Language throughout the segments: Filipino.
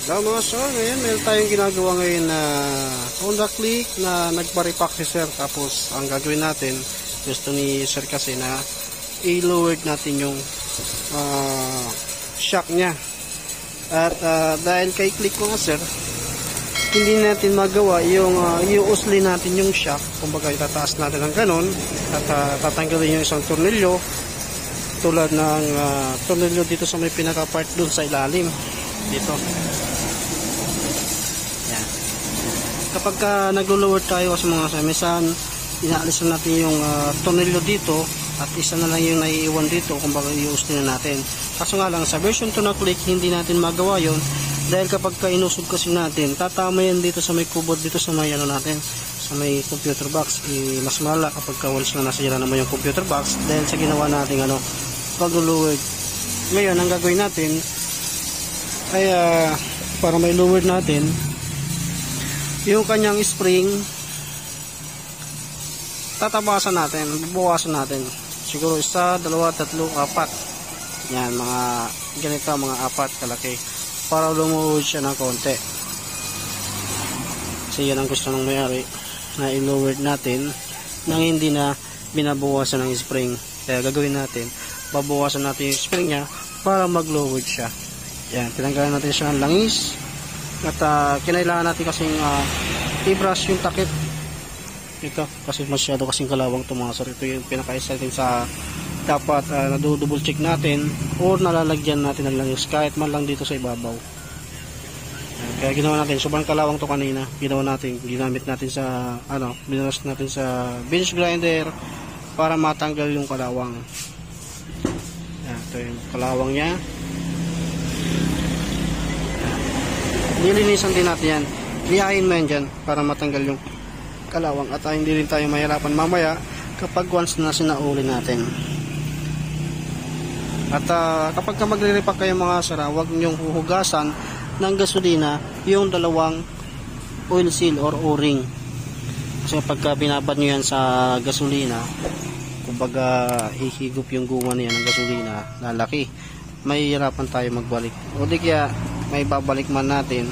Mga sir, ngayon meron tayong ginagawa ngayon na Honda Click na nagpa-repack si sir. Tapos ang gagawin natin, gusto ni sir kasi na i-lowered natin yung shock niya. At dahil kay Click ko nga sir, hindi natin magawa yung i-usli natin yung shock. Kumbaga itataas natin ng ganon at tatanggalin yung isang tornilyo tulad ng tornilyo dito sa may pinaka part dun sa ilalim dito. Yan. Kapag naglo-lower tayo sa mga samisan, inaalis na natin yung tornilyo dito at isa na lang yung naiiwan dito, kumbaga i-usli na natin. Kaso nga lang sa version 2 na Click, hindi natin magawa yon dahil kapag inusog kasi natin, tatama yan dito sa may kubod, dito sa may natin, sa may computer box. Mas malala kapag walis na nasira naman yung computer box dahil sa ginawa natin pag-lowered. Ngayon ang gagawin natin ay para may lowered natin yung kanyang spring, tatabasan natin, bubuwasan natin siguro 1, 2, 3, 4 yan, mga ganito, mga 4 kalaki para lumuhod siya ng konti. Kasi yan ang gusto ng may-ari, na i-lowered natin nang hindi na binabawasan ng spring. Kaya gagawin natin, babawasan natin yung spring nya para mag-lowered siya. Yan, tinanggalan natin siya ng langis at kinailangan natin kasing i-brush yung takip ito kasi masyado kasing kalawang ito mga sir. Ito yung pinaka-isa natin sa dapat double check natin or nalalagyan natin ng langis kahit man lang dito sa ibabaw. Yan, kaya ginawa natin, sobrang kalawang to kanina, ginamit natin sa binuras natin sa bench grinder para matanggal yung kalawang. Yan, ito yung kalawang nya. Nilinisan din natin yan, lihain mo yan dyan para matanggal yung kalawang at hindi rin tayo mahirapan mamaya kapag once na sinauli natin. At kapag magre-repack kayo mga sir, huwag nyong huhugasan ng gasolina yung dalawang oil seal or o-ring. Kasi pagka binabad nyo yan sa gasolina, kumbaga hihigop yung guma niya ng gasolina, lalaki, may hirapan tayo magbalik. O di kaya may babalik man natin,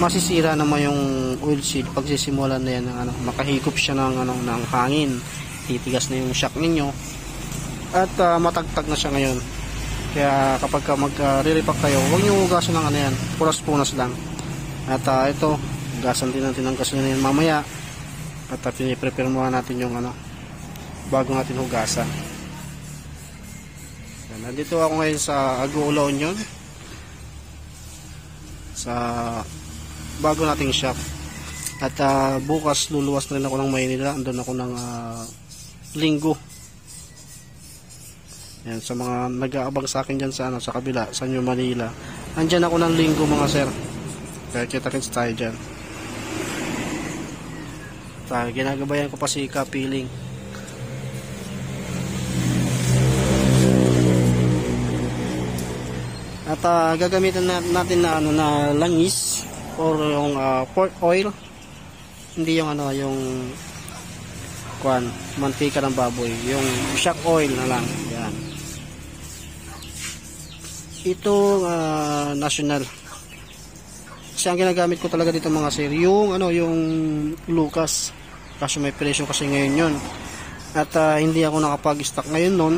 masisira naman yung oil seal pag sisimulan na yan ng makahigop siya ng ng hangin, titigas na yung shock ninyo at matagtag na siya ngayon. Kaya kapag mag-re-repack kayo, huwag nyo hugasan ng yan, punas-punas lang. At ito, hugasan din natin ng gasolina yan mamaya at piniprepare muna natin yung bago natin hugasan. Yan, nandito ako ngayon sa Agua Union sa bago nating shop at bukas luluwas na rin ako ng Maynila. Andun ako ng linggo. Yan, sa mga nag-aabang sa akin dyan sa kabila, sa New Manila, andyan ako ng linggo mga sir, kaya kita-kits tayo dyan. Ginagabayan ko pa si Kapiling. At gagamitan natin na langis or yung pork oil, hindi yung yung mantika ng baboy, yung shock oil na lang. Yan, ito national. Kasi ang ginagamit ko talaga dito mga sir, yung yung Lucas, kasi may presyo kasi ngayon yun at hindi ako nakapag-stock ngayon nun,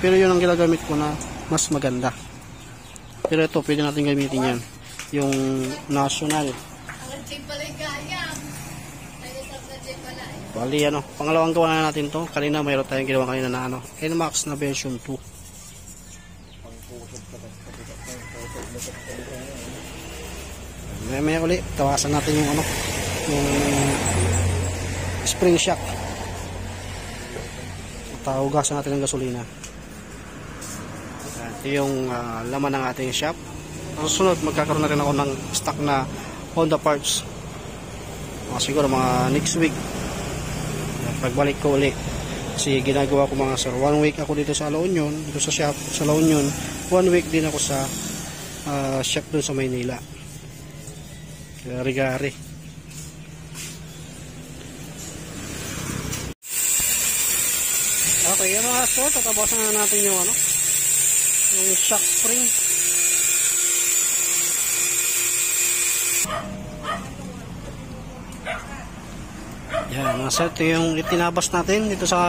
pero yun ang ginagamit ko na mas maganda. Pero ito pwede natin gamitin yan, yung national. Bali pangalawang gawa na natin to. Kanina mayroon tayong ginawa kanina na NMAX na version 2. Maya ulit tawasan natin yung yung spring shock at hugasan natin ng gasolina. Ito yung laman ng ating shop. Susunod magkakaroon na rin ako ng stock na Honda parts, siguro mga next week pagbalik ko ulit. Kasi ginagawa ko mga sir, 1 week ako dito sa La Union, dito sa shop sa La Union, 1 week din ako sa shop dun sa Maynila, Rigari. Okay, yung mga sir, tatabasan na natin yung yung shock spring. Yan mga sir, ito yung itinabas natin dito sa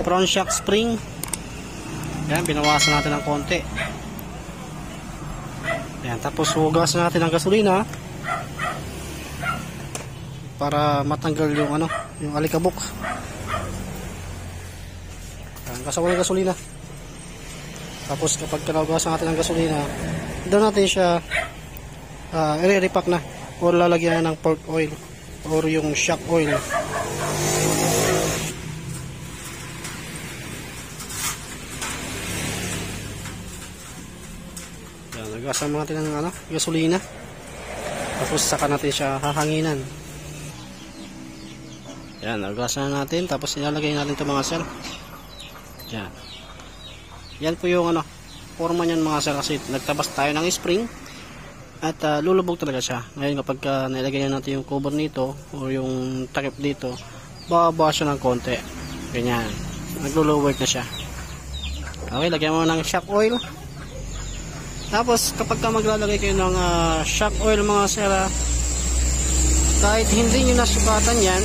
front shock spring. Yan, binawasan natin ng konti. Yan, tapos hugasan natin ng gasolina para matanggal yung ano, yung alikabok. Yan, kasawa ng gasolina. Tapos kapag kinahugasan natin ng gasolina, doon natin siya i-repack na o lalagyan na ng port oil or yung shock oil. Yan, nagasan natin ng ano, gasolina. Tapos saka natin siya hahanginan. Yan, nagasan natin, tapos ilalagay natin ito mga sir. Yan. Yan po yung ano, forma niyan mga sir, kasi nagtabas tayo ng spring at lulubog talaga siya. Ngayon kapag nilagay natin yung cover nito o yung takip dito, bababa siya ng konti. Ganyan, nagluluwag na siya. Okay, lagyan mo ng shock oil. Tapos kapag maglalagay kayo ng shock oil mga sir, kahit hindi nyo nasugatan yan,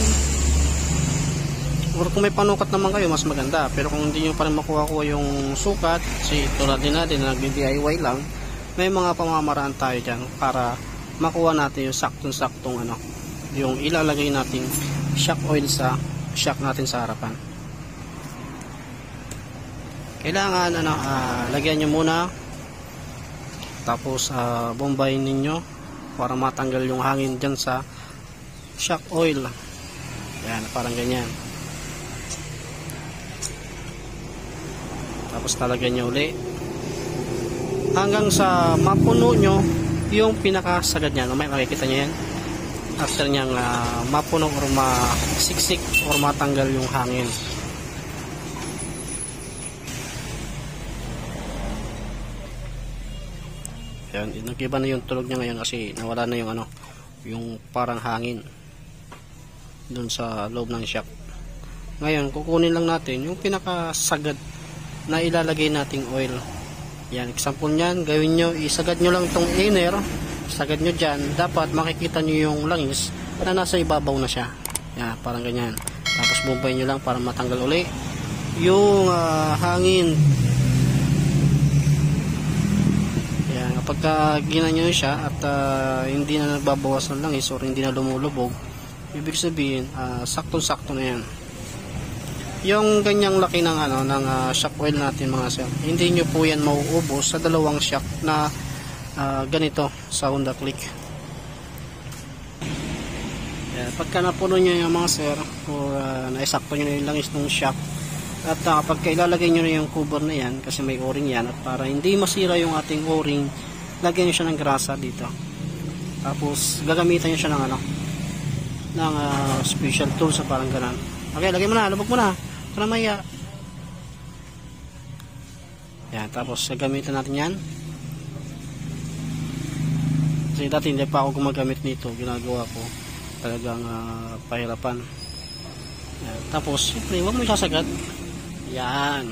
or kung may panukat naman kayo, mas maganda. Pero kung hindi nyo pa rin makuha yung sukat, kasi tulad din natin na nag-DIY lang, may mga pamamaraan tayo dyan para makuha natin yung saktong-saktong ano, yung ilalagay nating shock oil sa shock natin sa harapan. Kailangan ano, lagyan nyo muna, tapos bombayin ninyo para matanggal yung hangin dyan sa shock oil. Yan, parang ganyan. Tapos talagyan nyo uli hanggang sa mapuno nyo yung pinakasagad nya. May makikita nyo yan after nyang mapuno or masiksik or matanggal yung hangin. Yan, nag-iba na yung tulog nya ngayon kasi nawala na yung ano, yung parang hangin dun sa loob ng shock. Ngayon kukunin lang natin yung pinakasagad na ilalagay nating oil. Yan, example nyan, gawin nyo, isagad nyo lang itong inner, sagad nyo dyan, dapat makikita nyo yung langis na nasa ibabaw na siya. Yan, parang ganyan. Tapos bumbay nyo lang para matanggal uli yung hangin. Yan, kapag ginanyo siya at hindi na nagbabawas ng langis or hindi na lumulubog, ibig sabihin, saktong-sakto na yan. Yung ganyang laki ng ano ng shock oil natin mga sir, hindi nyo po yan mauubos sa dalawang shock na ganito sa Honda Click. Yan, pagka napuno nyo yung mga sir or naisakto nyo na yung langis ng shock at pagka ilalagay nyo na yung cover na yan, kasi may o-ring yan, at para hindi masira yung ating o-ring, lagyan nyo siya ng grasa dito. Tapos gagamitan nyo siya ng ano, ng special tools sa parang ganan. Okay, lagay mo na, lubog mo na para maya. Yan, tapos gagamitan natin yan. Kasi dati hindi pa ako gumagamit nito, ginagawa ko talagang pahirapan. Yan, tapos siyempre huwag mo isasagad. Yan.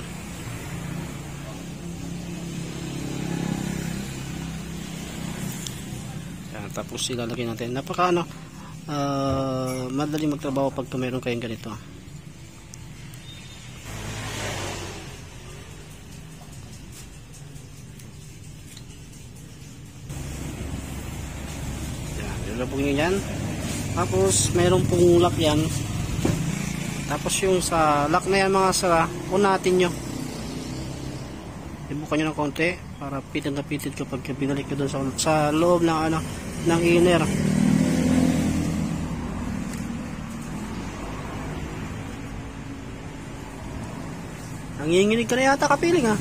Yan, tapos ilalagay natin. Napaka ano, madali magtrabaho pag mayroon kayong ganito. Ilubog nyo yan. Tapos mayroon pong lock yan. Tapos yung sa lock na yan mga sara, unatin nyo, ibukan nyo ng konti para pitid na pitid kapag binalik nyo doon sa loob ng ano, ng inner. Nanginginig ka na yata kapiling ha.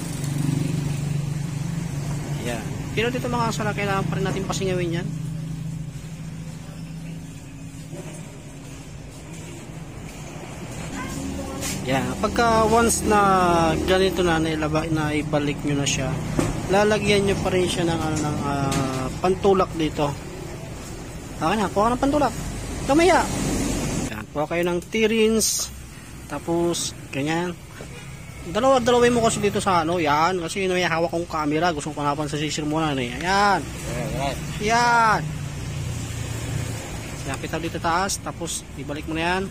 Yan. Pero dito mga sara, kailangan pa rin natin pasingawin yan. Yan, pagka once na ganito na ibalik nyo na siya, lalagyan nyo pa rin siya ng, ng pantulak dito. Okay na, kuha ka ng pantulak. Kamaya. Yan, kuha kayo ng T-rings. Tapos, ganyan. Dalawa-dalawin mo kasi dito sa ano, yan. Kasi may hawak kong camera. Gusto ko napan sa sisir muna. Yan. Yan. Yan, pitaw dito taas. Tapos, ibalik mo na yan.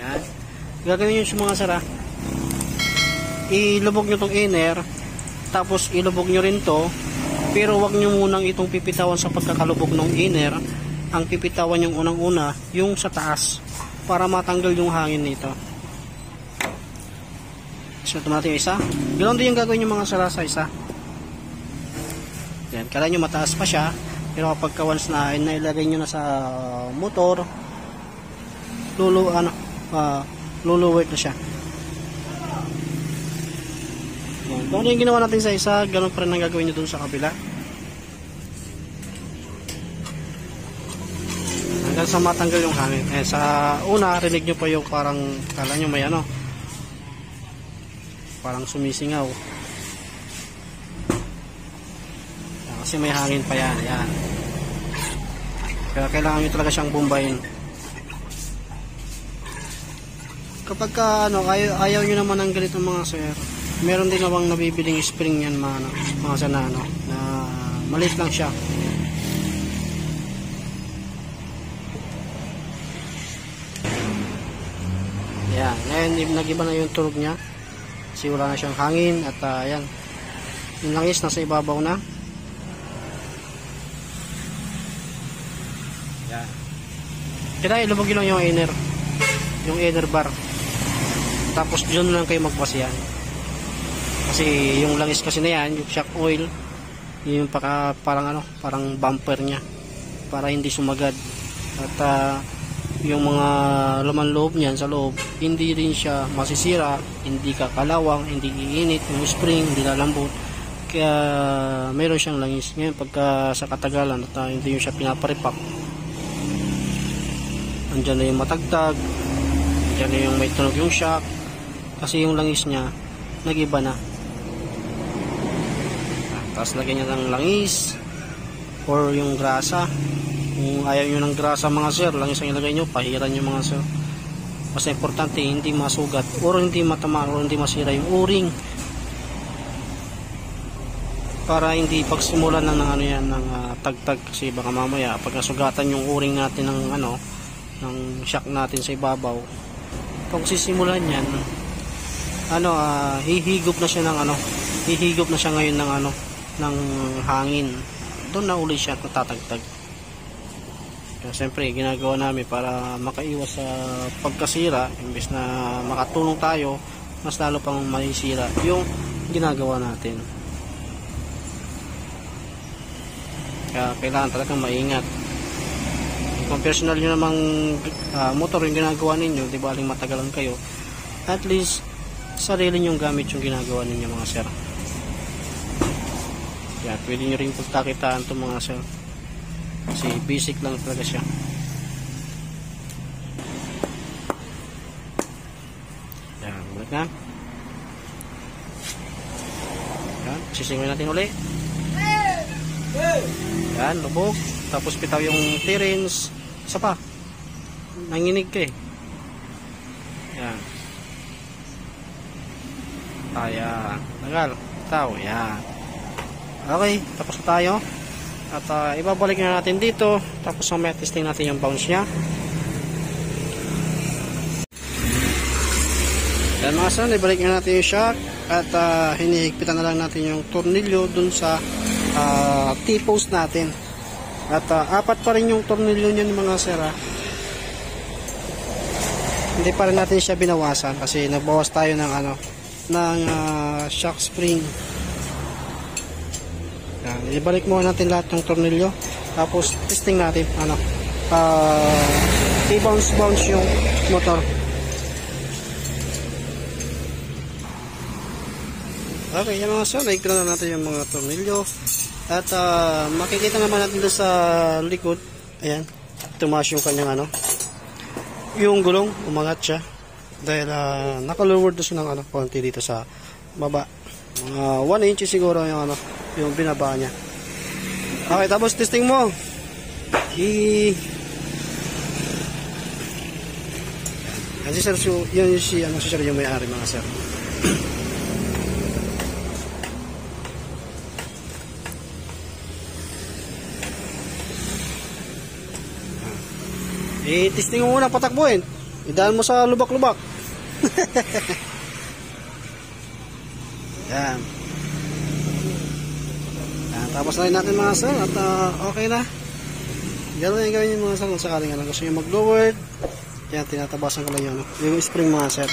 Yan. Gagawin nyo yung mga sara. Ilubog nyo tong inner. Tapos, ilubog nyo rin to. Pero wag nyo munang itong pipitawan sa pagkakalubog ng inner. Ang pipitawan yung unang-una, yung sa taas. Para matanggal yung hangin nito. So, ito natin yung isa. Ganoon din yung gagawin yung mga sara sa isa. Yan, kala nyo mataas pa siya. Pero kapag once na nailagay nyo na sa motor, luluwert na siya. Yan. Kung ano yung ginawa natin sa isa, ganoon pa rin ang gagawin nyo dun sa kabila. Hanggang sa matanggal yung hangin. Sa una, rinig nyo pa yung parang, kala nyo may parang sumisingaw. Kasi may hangin pa yan. Ayan. Kaya kailangan nyo talaga siyang bumbayin. Kapag ayaw nyo naman ng ganito mga sir, meron din namang nabibiling spring yan mga sana na maliit lang siya. Ayan. Ngayon nag-iba na yung tunog nya kasi wala na siyang hangin at ayan, yung langis nasa ibabaw na. Yan. Kaya ilubog lang yung inner bar. Tapos dyan lang kayo magpasyan. Kasi yung langis kasi na yan, yung shock oil, yung parang bumper nya para hindi sumagad. At yung mga laman loob niyan sa loob, hindi rin siya masisira, hindi kakalawang, hindi iinit, yung spring hindi lalambot. Kaya mayroon siyang langis. Ngayon pagka sa katagalan at hindi siya pinaparipak, andyan na yung matagtag, andyan na yung may tunog yung shock, kasi yung langis niya nagiba na. Tapos lagyan niya ng langis or yung grasa. Kung ayaw nyo ng grasa mga sir, langis ang ilagay nyo, pahiran nyo mga sir. Basta importante hindi masugat or hindi matama or hindi masira yung o-ring, para hindi pagsimulan ng tagtag. Kasi baka mamaya pag nasugatan yung o-ring natin ng shock natin sa ibabaw, pag sisimulan yan hihigop na siya ngayon ng hangin, doon na uli siya natatagtag. Kaya siyempre ginagawa namin para makaiwas sa pagkasira, imbes na makatulong tayo, mas lalo pang masisira yung ginagawa natin. Kaya kailangan talagang maingat. Kung personal nyo namang motor yung ginagawa ninyo, di ba aling matagalan kayo, at least sarili nyong gamit yung ginagawa ninyo mga sir. Kaya pwede nyo rin pagkakitaan ito mga sir, kasi basic lang talaga siya. Yan, balik na. Yan, sisingwin natin uli. Yan, lubog. Tapos pitaw yung clearance. Isa pa, nanginig ka eh. Yan. Ayan, tagal. Pitaw, yan. Okay, tapos na tayo. At ibabalik na natin dito. Tapos may testing natin yung bounce nya. Yan mga son, ibalik na natin yung shock. At hinihigpitan na lang natin yung tornilyo dun sa T-post natin. At apat pa rin yung tornilyo niyan mga sera. Hindi pa rin natin siya binawasan kasi nagbawas tayo ng shock spring. Yan, ibalik muna natin lahat ng tornilyo. Tapos testing natin i-bounce yung motor. Okay, yan mga sir, naignan na natin yung mga tornilyo. At makikita naman natin doon sa likod, ayan, tumaas yung kanyang yung gulong, umangat siya. Dahil naka-lowered na siya ng konti dito sa baba. 1 inch siguro yung yung binaba niya. Okay, tapos testing mo. Kasi sir, yun si sir yung may-ari mga sir. testing mo muna patakbuhin. Idaan mo sa lubak-lubak. Yan. Yan. Tapos na rin natin mga sir. At okay na. Gano'n yung gawin yung mga sir. Kung sakaling gusto nyo mag-lowered. Yan, tinatabasan ko lang yun. Yung spring mga sir.